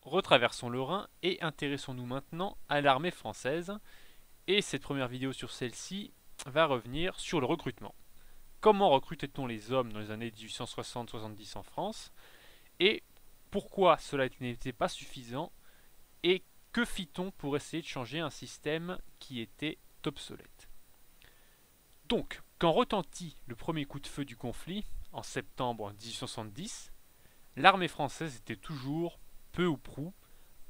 retraversons le Rhin et intéressons-nous maintenant à l'armée française. Et cette première vidéo sur celle-ci va revenir sur le recrutement. Comment recrutait-on les hommes dans les années 1860-70 en France? Et pourquoi cela n'était pas suffisant? Et que fit-on pour essayer de changer un système qui était obsolète? Donc, quand retentit le premier coup de feu du conflit, en septembre 1870, l'armée française était toujours, peu ou prou,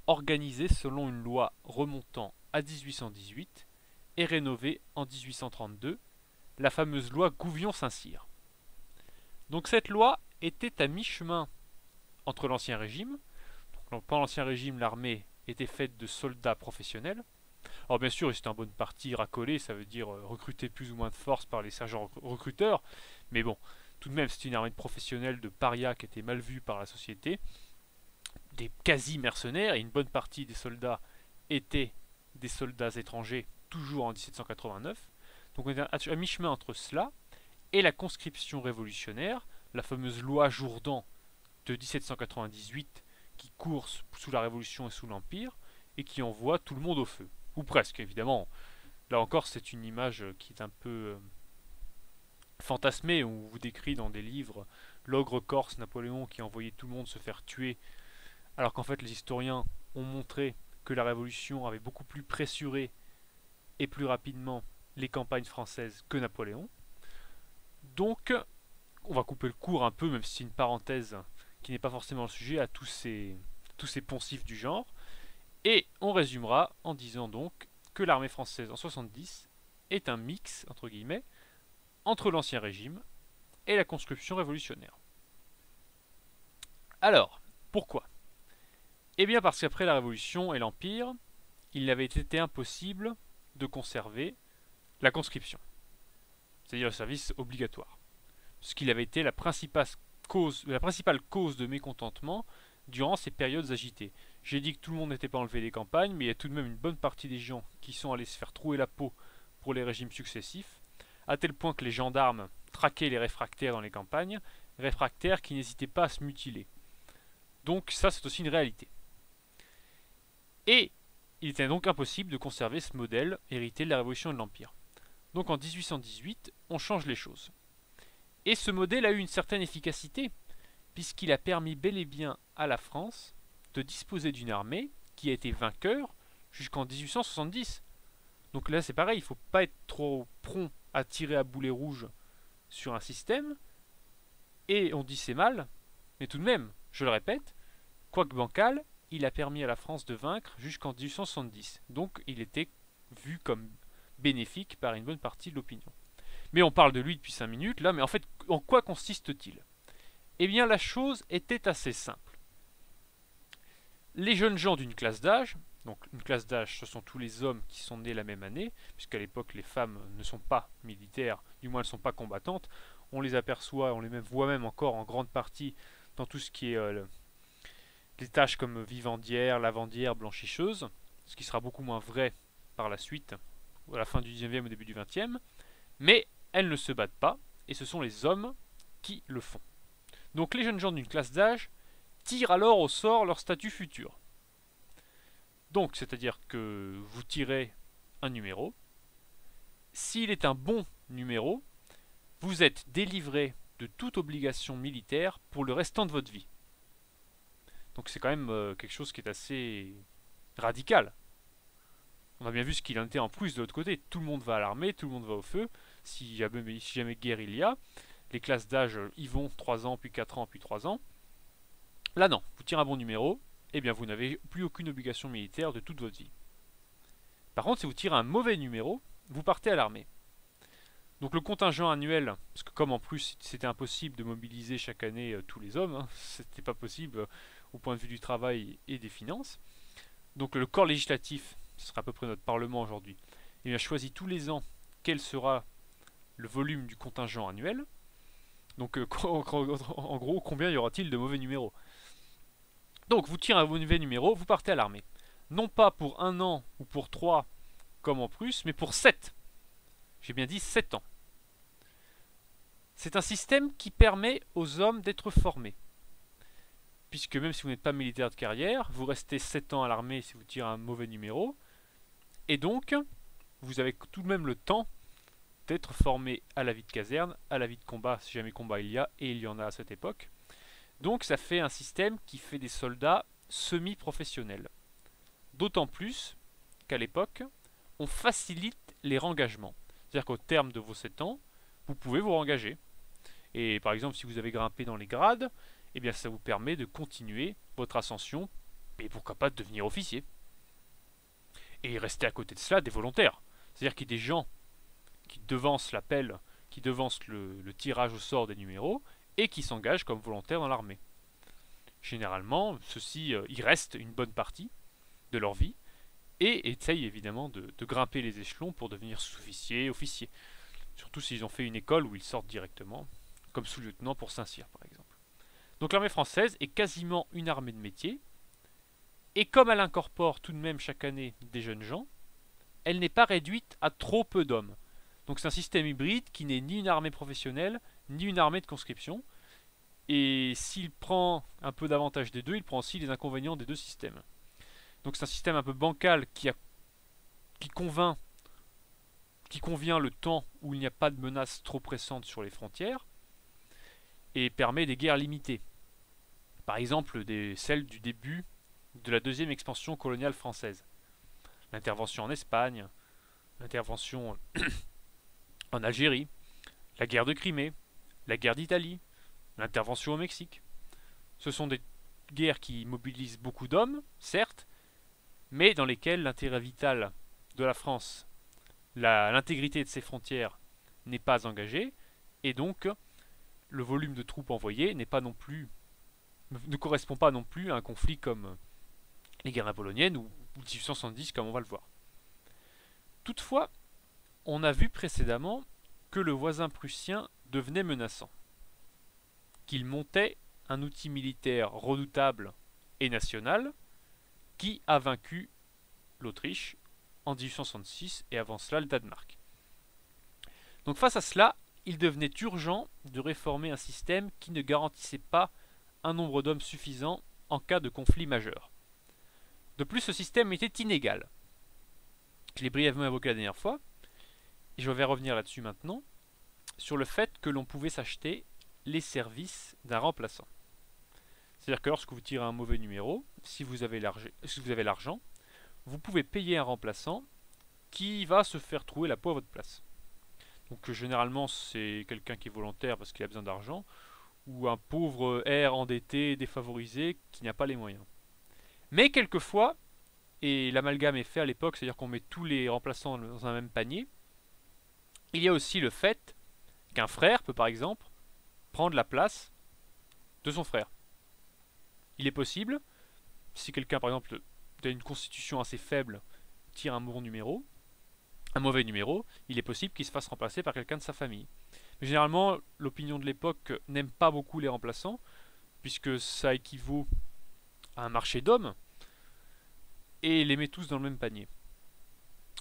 organisée selon une loi remontant à 1818 et rénovée en 1832, la fameuse loi Gouvion-Saint-Cyr. Donc cette loi était à mi-chemin entre l'Ancien Régime. Donc, pendant l'Ancien Régime, l'armée était faite de soldats professionnels. Alors bien sûr, c'était en bonne partie racolé, ça veut dire recruter plus ou moins de force par les sergents recruteurs, mais bon, tout de même, c'était une armée de professionnels de parias qui était mal vue par la société, des quasi-mercenaires, et une bonne partie des soldats étaient des soldats étrangers, toujours en 1789. Donc on est à mi-chemin entre cela et la conscription révolutionnaire, la fameuse loi Jourdan de 1798 qui court sous la Révolution et sous l'Empire et qui envoie tout le monde au feu. Ou presque, évidemment. Là encore, c'est une image qui est un peu fantasmée. On vous décrit dans des livres l'ogre corse Napoléon qui envoyait tout le monde se faire tuer, alors qu'en fait les historiens ont montré que la Révolution avait beaucoup plus pressuré et plus rapidement les campagnes françaises que Napoléon. Donc, on va couper le court un peu, même si c'est une parenthèse qui n'est pas forcément le sujet, à tous ces poncifs du genre. Et on résumera en disant donc que l'armée française en 70 est un mix, entre guillemets, entre l'Ancien Régime et la conscription révolutionnaire. Alors, pourquoi? Eh bien parce qu'après la Révolution et l'Empire, il avait été impossible de conserver la conscription, c'est-à-dire le service obligatoire, ce qui avait été la principale cause de mécontentement durant ces périodes agitées. J'ai dit que tout le monde n'était pas enlevé des campagnes, mais il y a tout de même une bonne partie des gens qui sont allés se faire trouer la peau pour les régimes successifs, à tel point que les gendarmes traquaient les réfractaires dans les campagnes, réfractaires qui n'hésitaient pas à se mutiler. Donc ça, c'est aussi une réalité. Et il était donc impossible de conserver ce modèle hérité de la Révolution et de l'Empire. Donc en 1818, on change les choses. Et ce modèle a eu une certaine efficacité, puisqu'il a permis bel et bien à la France de disposer d'une armée qui a été vainqueur jusqu'en 1870. Donc là c'est pareil, il ne faut pas être trop prompt à tirer à boulet rouge sur un système, et on dit c'est mal, mais tout de même, je le répète, quoique bancal, il a permis à la France de vaincre jusqu'en 1870. Donc il était vu comme bénéfique par une bonne partie de l'opinion. Mais on parle de lui depuis 5 minutes là, mais en fait, en quoi consiste-t-il? Eh bien, la chose était assez simple. Les jeunes gens d'une classe d'âge, donc une classe d'âge, ce sont tous les hommes qui sont nés la même année, puisqu'à l'époque les femmes ne sont pas militaires, du moins elles ne sont pas combattantes. On les aperçoit, on les voit même encore en grande partie dans tout ce qui est les tâches comme vivandière, lavandière, blanchisseuse, ce qui sera beaucoup moins vrai par la suite, à la fin du 19e au début du 20e, mais elles ne se battent pas, et ce sont les hommes qui le font. Donc les jeunes gens d'une classe d'âge tirent alors au sort leur statut futur. Donc, c'est-à-dire que vous tirez un numéro. S'il est un bon numéro, vous êtes délivré de toute obligation militaire pour le restant de votre vie. Donc c'est quand même quelque chose qui est assez radical. On a bien vu ce qu'il en était en plus de l'autre côté. Tout le monde va à l'armée, tout le monde va au feu. Si jamais guerre il y a, les classes d'âge y vont 3 ans, puis 4 ans, puis 3 ans. Là non, vous tirez un bon numéro, eh bien vous n'avez plus aucune obligation militaire de toute votre vie. Par contre, si vous tirez un mauvais numéro, vous partez à l'armée. Donc le contingent annuel, parce que comme en plus c'était impossible de mobiliser chaque année tous les hommes, c'était pas possible au point de vue du travail et des finances. Donc le corps législatif, ce sera à peu près notre parlement aujourd'hui, il a choisi tous les ans quel sera le volume du contingent annuel. Donc en gros, combien y aura-t-il de mauvais numéros? Donc vous tirez un mauvais numéro, vous partez à l'armée. Non pas pour 1 an ou pour 3 comme en plus, mais pour 7. J'ai bien dit 7 ans. C'est un système qui permet aux hommes d'être formés. puisque même si vous n'êtes pas militaire de carrière, vous restez 7 ans à l'armée si vous tirez un mauvais numéro, et donc vous avez tout de même le temps d'être formé à la vie de caserne, à la vie de combat si jamais combat il y a, et il y en a à cette époque. Donc ça fait un système qui fait des soldats semi-professionnels. D'autant plus qu'à l'époque, on facilite les rengagements. C'est-à-dire qu'au terme de vos 7 ans, vous pouvez vous rengager. Et par exemple, si vous avez grimpé dans les grades, eh bien ça vous permet de continuer votre ascension et pourquoi pas de devenir officier. Et rester à côté de cela des volontaires. C'est-à-dire qu'il y a des gens qui devancent l'appel, qui devancent le tirage au sort des numéros et qui s'engagent comme volontaires dans l'armée. Généralement, ceux-ci y restent une bonne partie de leur vie et essayent évidemment de grimper les échelons pour devenir sous-officier, officier. Surtout s'ils ont fait une école où ils sortent directement, comme sous-lieutenant pour Saint-Cyr par exemple. Donc l'armée française est quasiment une armée de métier, et comme elle incorpore tout de même chaque année des jeunes gens, elle n'est pas réduite à trop peu d'hommes. Donc c'est un système hybride qui n'est ni une armée professionnelle, ni une armée de conscription, et s'il prend un peu d'avantage des deux, il prend aussi les inconvénients des deux systèmes. Donc c'est un système un peu bancal qui convient le temps où il n'y a pas de menace trop pressante sur les frontières, et permet des guerres limitées. Par exemple, celles du début de la deuxième expansion coloniale française. L'intervention en Espagne, l'intervention en Algérie, la guerre de Crimée, la guerre d'Italie, l'intervention au Mexique. Ce sont des guerres qui mobilisent beaucoup d'hommes, certes, mais dans lesquelles l'intérêt vital de la France, l'intégrité de ses frontières n'est pas engagée, et donc le volume de troupes envoyées ne correspond pas non plus à un conflit comme les guerres napoléoniennes ou 1870 comme on va le voir. Toutefois, on a vu précédemment que le voisin prussien devenait menaçant, qu'il montait un outil militaire redoutable et national qui a vaincu l'Autriche en 1866 et avant cela le Danemark. Donc face à cela, il devenait urgent de réformer un système qui ne garantissait pas un nombre d'hommes suffisant en cas de conflit majeur. De plus, ce système était inégal. Je l'ai brièvement évoqué la dernière fois, et je vais revenir là-dessus maintenant, sur le fait que l'on pouvait s'acheter les services d'un remplaçant. C'est-à-dire que lorsque vous tirez un mauvais numéro, si vous avez l'argent, vous pouvez payer un remplaçant qui va se faire trouver la peau à votre place. Donc généralement c'est quelqu'un qui est volontaire parce qu'il a besoin d'argent, ou un pauvre R endetté, défavorisé, qui n'a pas les moyens. Mais quelquefois, et l'amalgame est fait à l'époque, c'est-à-dire qu'on met tous les remplaçants dans un même panier, il y a aussi le fait qu'un frère peut par exemple prendre la place de son frère. Il est possible, si quelqu'un par exemple a une constitution assez faible, tire un mauvais numéro, il est possible qu'il se fasse remplacer par quelqu'un de sa famille. Mais généralement, l'opinion de l'époque n'aime pas beaucoup les remplaçants, puisque ça équivaut à un marché d'hommes, et les met tous dans le même panier.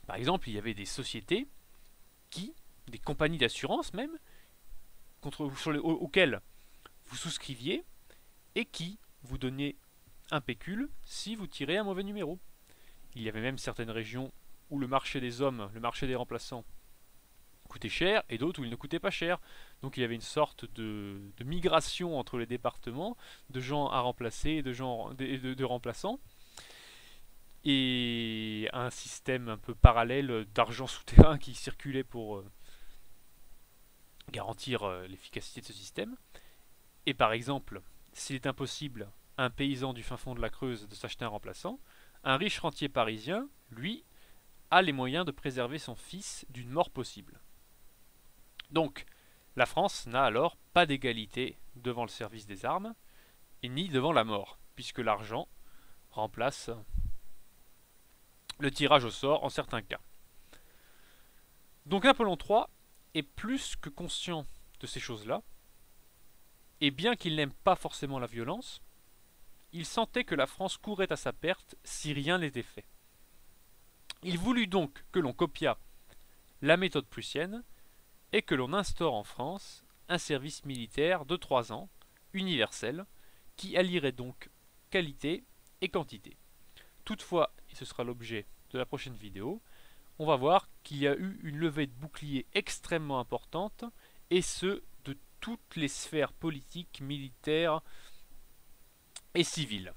Par exemple, il y avait des sociétés des compagnies d'assurance même, auxquelles vous souscriviez, et qui vous donnaient un pécule si vous tirez un mauvais numéro. Il y avait même certaines régions où le marché des hommes, le marché des remplaçants, coûtait cher, et d'autres où il ne coûtait pas cher. Donc il y avait une sorte de migration entre les départements, de gens à remplacer et de remplaçants, et un système un peu parallèle d'argent souterrain qui circulait pour garantir l'efficacité de ce système. Et par exemple, s'il est impossible à un paysan du fin fond de la Creuse de s'acheter un remplaçant, un riche rentier parisien, lui, a les moyens de préserver son fils d'une mort possible. Donc, la France n'a alors pas d'égalité devant le service des armes, et ni devant la mort, puisque l'argent remplace le tirage au sort en certains cas. Donc Napoléon III est plus que conscient de ces choses-là, et bien qu'il n'aime pas forcément la violence, il sentait que la France courait à sa perte si rien n'était fait. Il voulut donc que l'on copiât la méthode prussienne et que l'on instaure en France un service militaire de 3 ans, universel, qui allierait donc qualité et quantité. Toutefois, et ce sera l'objet de la prochaine vidéo, on va voir qu'il y a eu une levée de boucliers extrêmement importante, et ce, de toutes les sphères politiques, militaires et civiles.